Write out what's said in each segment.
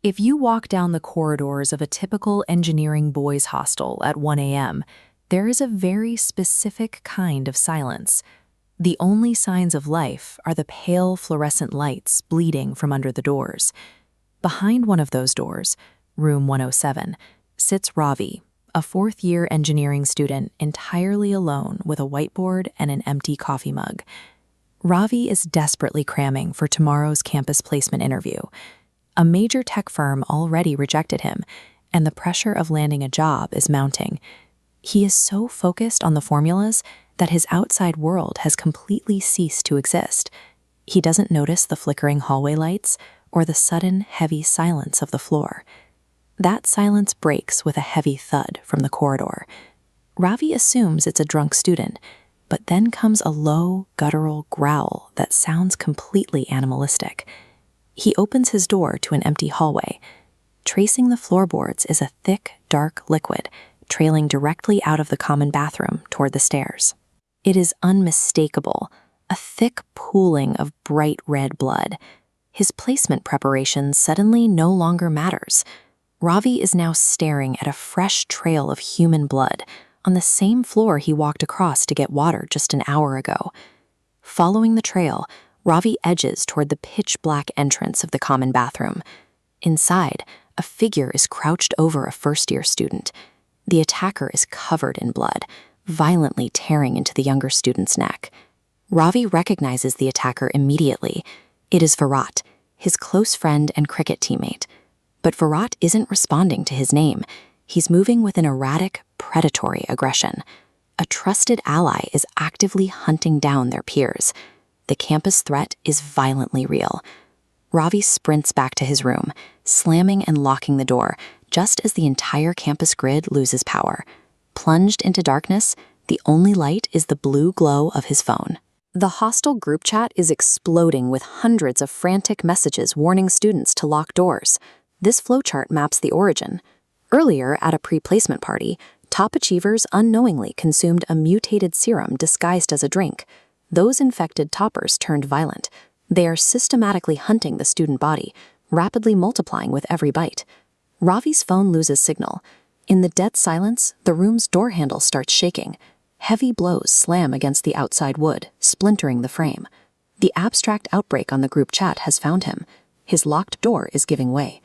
If you walk down the corridors of a typical engineering boys' hostel at 1 a.m., there is a very specific kind of silence. The only signs of life are the pale fluorescent lights bleeding from under the doors. Behind one of those doors, room 107, sits Ravi, a fourth-year engineering student entirely alone with a whiteboard and an empty coffee mug. Ravi is desperately cramming for tomorrow's campus placement interview. A major tech firm already rejected him, and the pressure of landing a job is mounting. He is so focused on the formulas that his outside world has completely ceased to exist. He doesn't notice the flickering hallway lights or the sudden, heavy silence of the floor. That silence breaks with a heavy thud from the corridor. Ravi assumes it's a drunk student, but then comes a low, guttural growl that sounds completely animalistic. He opens his door to an empty hallway. Tracing the floorboards is a thick, dark liquid, trailing directly out of the common bathroom toward the stairs. It is unmistakable, a thick pooling of bright red blood. His placement preparation suddenly no longer matters. Ravi is now staring at a fresh trail of human blood on the same floor he walked across to get water just an hour ago. Following the trail, Ravi edges toward the pitch-black entrance of the common bathroom. Inside, a figure is crouched over a first-year student. The attacker is covered in blood, violently tearing into the younger student's neck. Ravi recognizes the attacker immediately. It is Virat, his close friend and cricket teammate. But Virat isn't responding to his name. He's moving with an erratic, predatory aggression. A trusted ally is actively hunting down their peers. The campus threat is violently real. Ravi sprints back to his room, slamming and locking the door, just as the entire campus grid loses power. Plunged into darkness, the only light is the blue glow of his phone. The hostel group chat is exploding with hundreds of frantic messages warning students to lock doors. This flowchart maps the origin. Earlier, at a pre-placement party, top achievers unknowingly consumed a mutated serum disguised as a drink. Those infected toppers turned violent. They are systematically hunting the student body, rapidly multiplying with every bite. Ravi's phone loses signal. In the dead silence, the room's door handle starts shaking. Heavy blows slam against the outside wood, splintering the frame. The abstract outbreak on the group chat has found him. His locked door is giving way.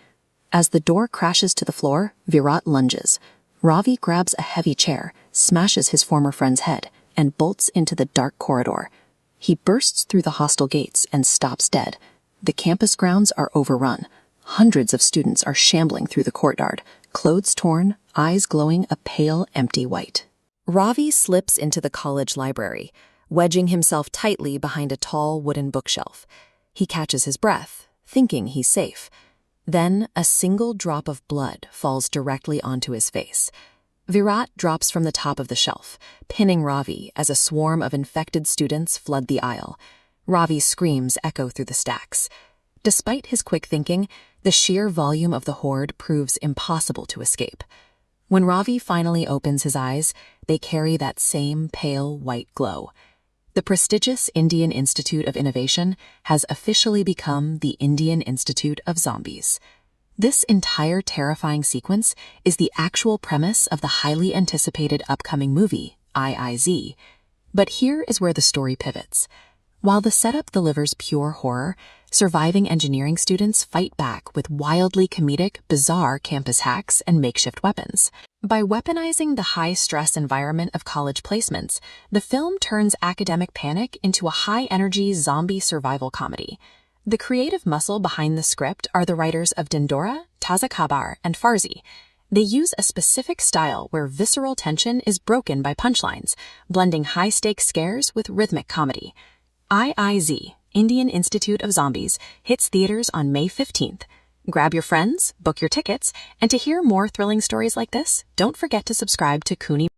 As the door crashes to the floor, Virat lunges. Ravi grabs a heavy chair, smashes his former friend's head, and bolts into the dark corridor. He bursts through the hostel gates and stops dead. The campus grounds are overrun. Hundreds of students are shambling through the courtyard, clothes torn, eyes glowing a pale, empty white. Ravi slips into the college library, wedging himself tightly behind a tall wooden bookshelf. He catches his breath, thinking he's safe. Then a single drop of blood falls directly onto his face. Virat drops from the top of the shelf, pinning Ravi as a swarm of infected students flood the aisle. Ravi's screams echo through the stacks. Despite his quick thinking, the sheer volume of the horde proves impossible to escape. When Ravi finally opens his eyes, they carry that same pale white glow. The prestigious Indian Institute of Innovation has officially become the Indian Institute of Zombies. This entire terrifying sequence is the actual premise of the highly anticipated upcoming movie, IIZ. But here is where the story pivots. While the setup delivers pure horror, surviving engineering students fight back with wildly comedic, bizarre campus hacks and makeshift weapons. By weaponizing the high-stress environment of college placements, the film turns academic panic into a high-energy zombie survival comedy. The creative muscle behind the script are the writers of Dindora, Taza Kabar, and Farzi. They use a specific style where visceral tension is broken by punchlines, blending high-stakes scares with rhythmic comedy. IIZ, Indian Institute of Zombies, hits theaters on May 15th. Grab your friends, book your tickets, and to hear more thrilling stories like this, don't forget to subscribe to Kuni.